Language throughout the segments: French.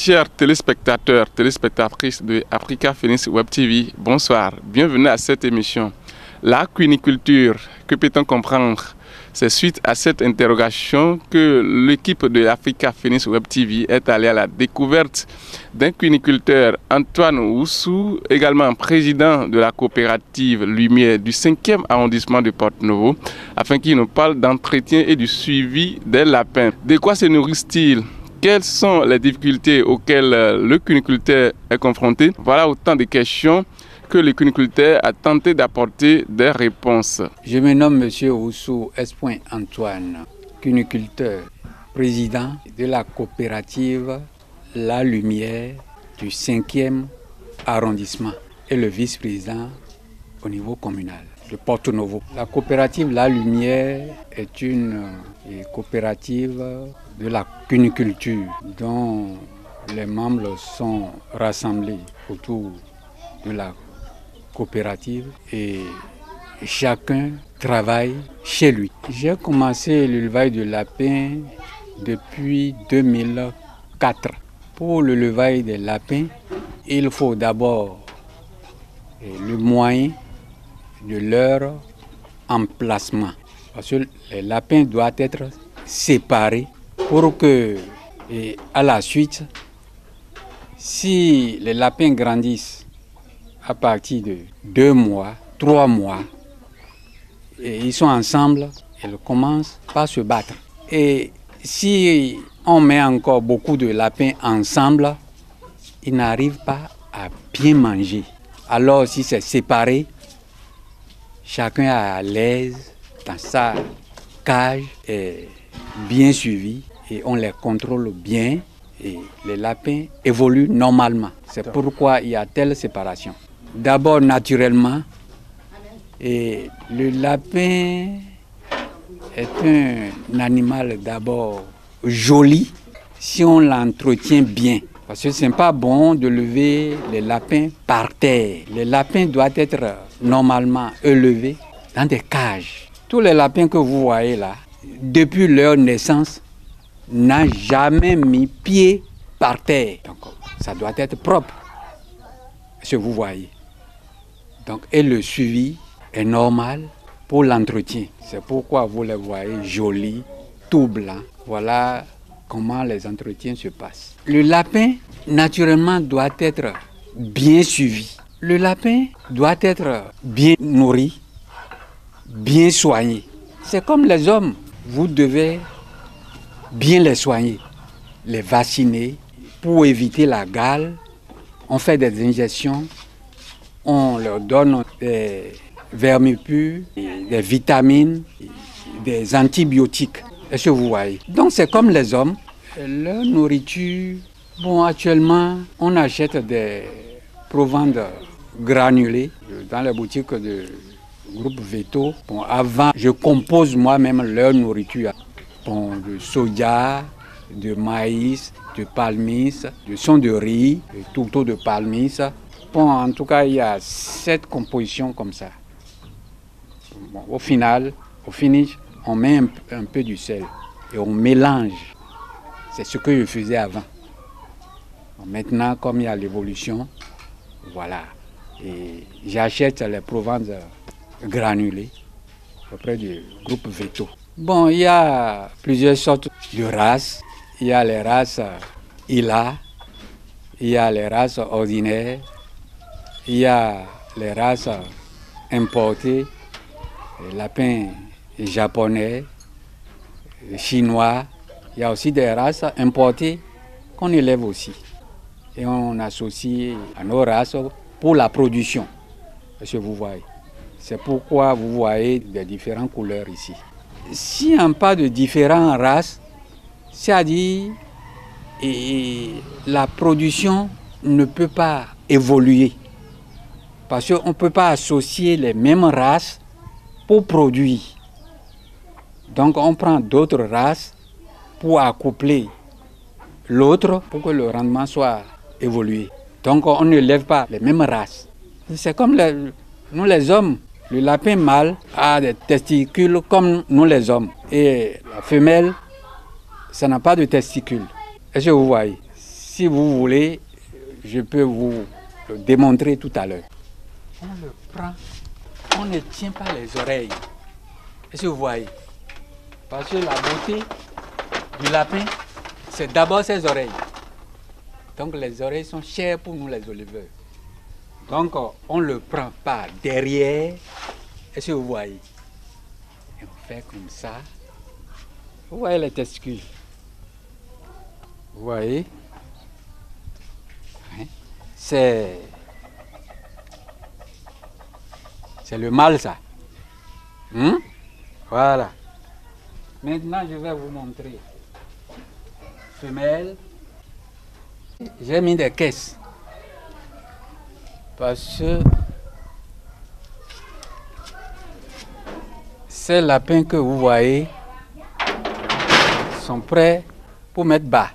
Chers téléspectateurs, téléspectatrices de Africa Phoenix Web TV, bonsoir. Bienvenue à cette émission. La cuiniculture, que peut-on comprendre? C'est suite à cette interrogation que l'équipe de Africa Phoenix Web TV est allée à la découverte d'un cuiniculteur, Antoine Oussou, également président de la coopérative Lumière du 5e arrondissement de Porto-Novo, afin qu'il nous parle d'entretien et du suivi des lapins. De quoi se nourrissent-ils? Quelles sont les difficultés auxquelles le cuiniculteur est confronté? Voilà autant de questions que le cuiniculteur a tenté d'apporter des réponses. Je me nomme M. Oussou S. Antoine, cuiniculteur, président de la coopérative La Lumière du 5e arrondissement et le vice-président au niveau communal de Porto-Novo. La coopérative La Lumière est une coopérative de la cuiniculture dont les membres sont rassemblés autour de la coopérative et chacun travaille chez lui. J'ai commencé l'élevage de lapins depuis 2004. Pour le levage des lapins, il faut d'abord le moyen de leur emplacement. Parce que les lapins doivent être séparés pour que, et à la suite, si les lapins grandissent à partir de 2 mois, 3 mois, et ils sont ensemble, ils commencent par se battre. Et si on met encore beaucoup de lapins ensemble, ils n'arrivent pas à bien manger. Alors si c'est séparé, chacun est à l'aise dans sa cage, est bien suivi et on les contrôle bien et les lapins évoluent normalement. C'est pourquoi il y a telle séparation. D'abord naturellement, et le lapin est un animal d'abord joli si on l'entretient bien. Parce que ce n'est pas bon de lever les lapins par terre. Les lapins doivent être normalement élevés dans des cages. Tous les lapins que vous voyez là, depuis leur naissance, n'ont jamais mis pied par terre. Donc ça doit être propre, ce que vous voyez. Donc, et le suivi est normal pour l'entretien. C'est pourquoi vous les voyez jolis, tout blancs. Voilà comment les entretiens se passent. Le lapin, naturellement, doit être bien suivi. Le lapin doit être bien nourri, bien soigné. C'est comme les hommes. Vous devez bien les soigner, les vacciner pour éviter la gale. On fait des injections, on leur donne des vermipures, des vitamines, des antibiotiques. Est-ce que vous voyez? Donc c'est comme les hommes. Leur nourriture, bon, actuellement, on achète des provandes granulées dans les boutiques de groupe Veto. Bon, avant, je compose moi-même leur nourriture. Bon, de soja, de maïs, de palmis, de son de riz, de tourteau de palmis. Bon, en tout cas, il y a 7 compositions comme ça. Bon, au final, au finish, on met un peu du sel et on mélange. C'est ce que je faisais avant. Bon, maintenant, comme il y a l'évolution, voilà. Et j'achète les provandes granulées auprès du groupe Veto. Bon, il y a plusieurs sortes de races. Il y a les races Ila, il y a les races ordinaires, il y a les races importées, les lapins japonais, chinois. Il y a aussi des races importées qu'on élève aussi. Et on associe à nos races pour la production. Est-ce que vous voyez? C'est pourquoi vous voyez des différentes couleurs ici. Si on parle de différentes races, c'est-à-dire la production ne peut pas évoluer. Parce qu'on ne peut pas associer les mêmes races pour produire. Donc on prend d'autres races pour accoupler l'autre pour que le rendement soit évolué. Donc on ne lève pas les mêmes races. C'est comme nous les hommes. Le lapin mâle a des testicules comme nous les hommes. Et la femelle, ça n'a pas de testicules. Est-ce que vous voyez? Si vous voulez, je peux vous le démontrer tout à l'heure. On le prend, on ne tient pas les oreilles. Est-ce que vous voyez? Parce que la beauté du lapin, c'est d'abord ses oreilles. Donc les oreilles sont chères pour nous les éleveurs. Donc on le prend par derrière. Est-ce que vous voyez? Et on fait comme ça. Vous voyez les testicules? Vous voyez? C'est le mâle, ça. Voilà. Maintenant, je vais vous montrer. Femelle. J'ai mis des caisses. Parce que ces lapins que vous voyez sont prêts pour mettre bas.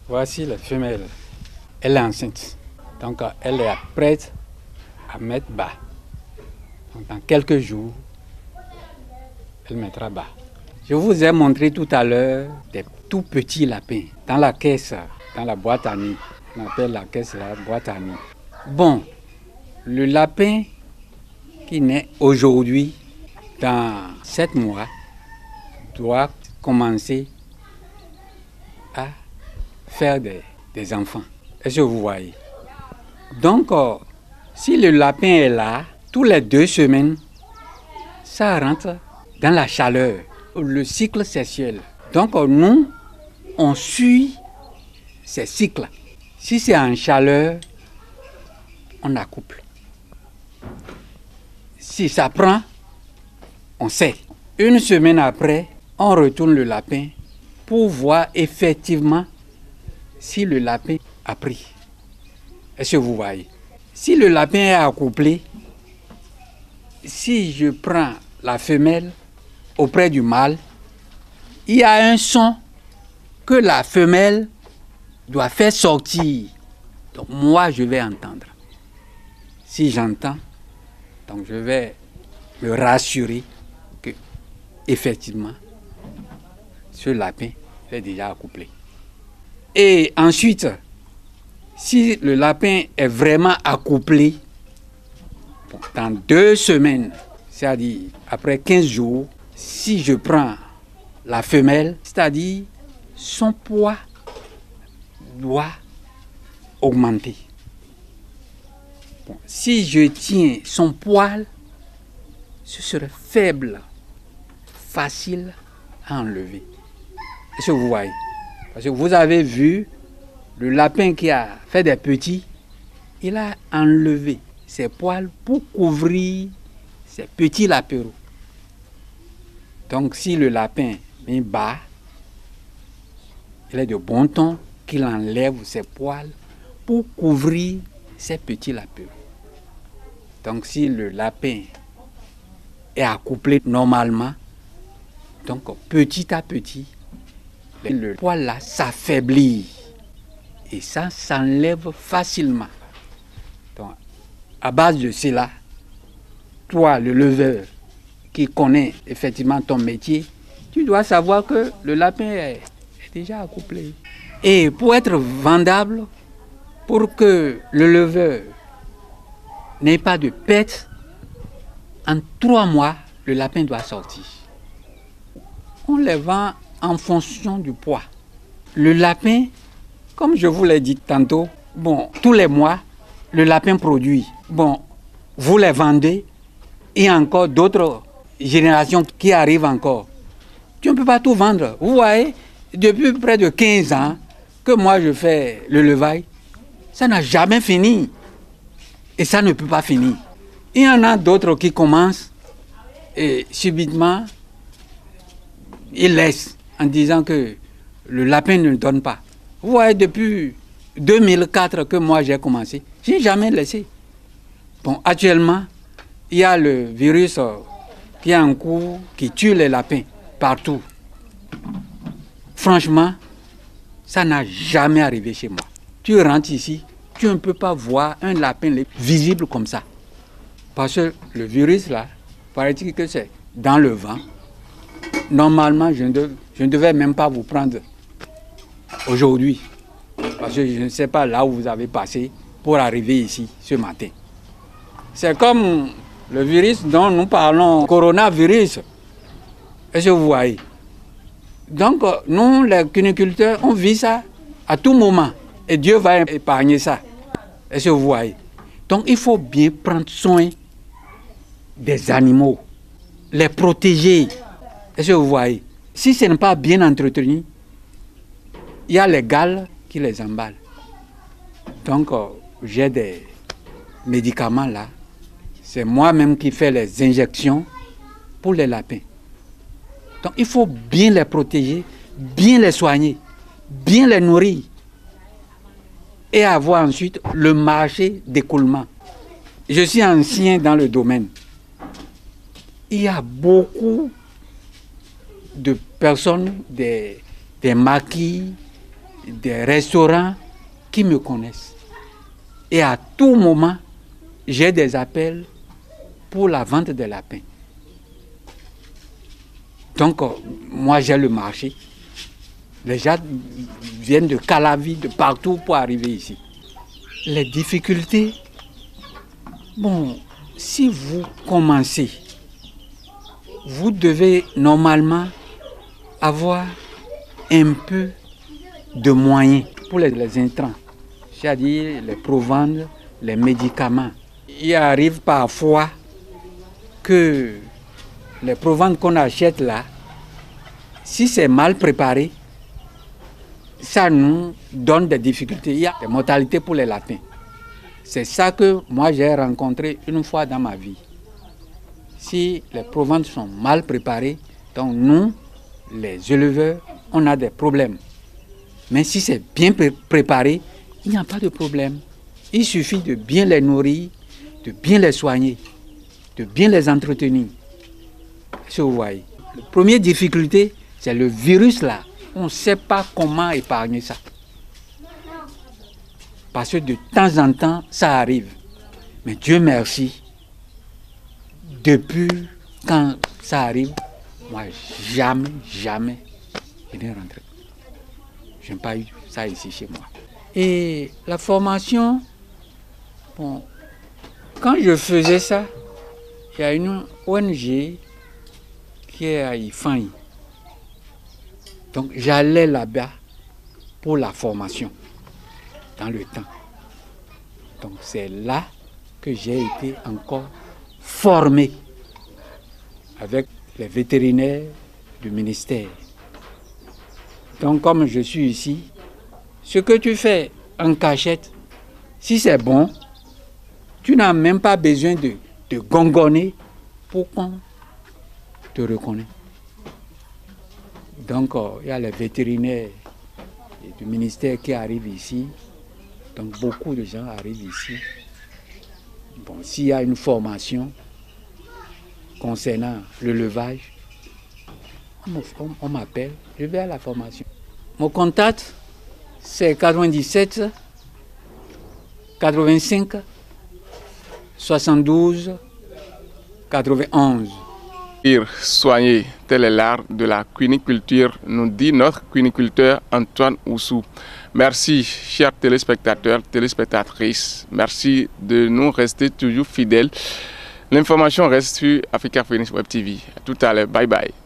Voici la femelle. Elle est enceinte. Donc elle est prête à mettre bas. Donc, dans quelques jours, elle mettra bas. Je vous ai montré tout à l'heure des tout petits lapins dans la caisse, dans la boîte à nid. On appelle la caisse la boîte à nid. Bon, le lapin qui naît aujourd'hui, dans 7 mois, doit commencer à faire des enfants. Est-ce que vous voyez? Donc, si le lapin est là, tous les 2 semaines, ça rentre dans la chaleur, le cycle sexuel. Donc, nous, on suit ces cycles. Si c'est en chaleur, on accouple. Si ça prend, on sait. 1 semaine après, on retourne le lapin pour voir effectivement si le lapin a pris. Est-ce que vous voyez? Si le lapin est accouplé, si je prends la femelle auprès du mâle, il y a un son que la femelle doit faire sortir. Donc moi, je vais entendre. Si j'entends, donc je vais me rassurer que effectivement, ce lapin est déjà accouplé. Et ensuite, si le lapin est vraiment accouplé, dans 2 semaines, c'est-à-dire après 15 jours, si je prends la femelle, c'est-à-dire son poids doit augmenter. Bon, si je tiens son poil, ce serait faible, facile à enlever. Est-ce que vous voyez? Parce que vous avez vu le lapin qui a fait des petits, il a enlevé ses poils pour couvrir ses petits lapéraux. Donc si le lapin est bas, il est de bon ton qu'il enlève ses poils pour couvrir ses petits lapéraux. Donc si le lapin est accouplé normalement, donc petit à petit, le poil là s'affaiblit et ça s'enlève facilement. Donc, à base de cela, toi, le leveur, qui connaît effectivement ton métier, tu dois savoir que le lapin est déjà accouplé. Et pour être vendable, pour que le leveur n'ait pas de perte, en 3 mois, le lapin doit sortir. On les vend en fonction du poids. Le lapin, comme je vous l'ai dit tantôt, bon, tous les mois, le lapin produit. Bon, vous les vendez, il y a encore d'autres générations qui arrivent encore. Tu ne peux pas tout vendre. Vous voyez, depuis près de 15 ans que moi je fais le levail, ça n'a jamais fini. Et ça ne peut pas finir. Il y en a d'autres qui commencent et subitement, ils laissent en disant que le lapin ne donne pas. Vous voyez, depuis 2004 que moi j'ai commencé, je n'ai jamais laissé. Bon, actuellement, il y a le virus qui est en cours, qui tue les lapins partout. Franchement, ça n'a jamais arrivé chez moi. Tu rentres ici, tu ne peux pas voir un lapin visible comme ça. Parce que le virus, là, paraît-il que c'est dans le vent. Normalement, je ne devais même pas vous prendre aujourd'hui. Parce que je ne sais pas là où vous avez passé pour arriver ici ce matin. C'est comme le virus dont nous parlons, coronavirus. Est-ce que vous voyez? Donc, nous, les cuniculteurs, on vit ça à tout moment. Et Dieu va épargner ça. Est-ce que vous voyez? Donc, il faut bien prendre soin des animaux, les protéger. Est-ce que vous voyez? Si ce n'est pas bien entretenu, il y a les gales qui les emballent. Donc, j'ai des médicaments là. C'est moi-même qui fais les injections pour les lapins. Donc, il faut bien les protéger, bien les soigner, bien les nourrir et avoir ensuite le marché d'écoulement. Je suis ancien dans le domaine. Il y a beaucoup de personnes, des maquis, des restaurants qui me connaissent. Et à tout moment, j'ai des appels pour la vente des lapins. Donc, moi, j'ai le marché. Les gens viennent de Calavi, de partout pour arriver ici. Les difficultés, bon, si vous commencez, vous devez normalement avoir un peu de moyens pour les intrants, c'est-à-dire les provandes, les médicaments. Il arrive parfois que les provandes qu'on achète là, si c'est mal préparé, ça nous donne des difficultés. Il y a des mortalités pour les lapins. C'est ça que moi j'ai rencontré une fois dans ma vie. Si les provandes sont mal préparées, donc nous, les éleveurs, on a des problèmes. Mais si c'est bien préparé, il n'y a pas de problème. Il suffit de bien les nourrir, de bien les soigner, de bien les entretenir. Si vous voyez. La première difficulté, c'est le virus là. On ne sait pas comment épargner ça. Parce que de temps en temps, ça arrive. Mais Dieu merci, depuis quand ça arrive, moi, jamais, je n'ai rentré. Je n'ai pas eu ça ici chez moi. Et la formation, bon, quand je faisais ça, il y a une ONG qui est à Ifan. Donc j'allais là-bas pour la formation, dans le temps. Donc c'est là que j'ai été encore formé avec les vétérinaires du ministère. Donc comme je suis ici, ce que tu fais en cachette, si c'est bon, tu n'as même pas besoin de gongonner pour qu'on te reconnaisse. Donc il y a les vétérinaires du ministère qui arrivent ici. Donc beaucoup de gens arrivent ici. Bon, s'il y a une formation concernant le levage, on m'appelle, je vais à la formation. Mon contact, c'est 97 85 72 91. Soigner, tel est l'art de la cuniculture, nous dit notre cuniculteur Antoine Oussou. Merci, chers téléspectateurs, téléspectatrices. Merci de nous rester toujours fidèles. L'information reste sur Africa Phoenix Web TV. À tout à l'heure. Bye bye.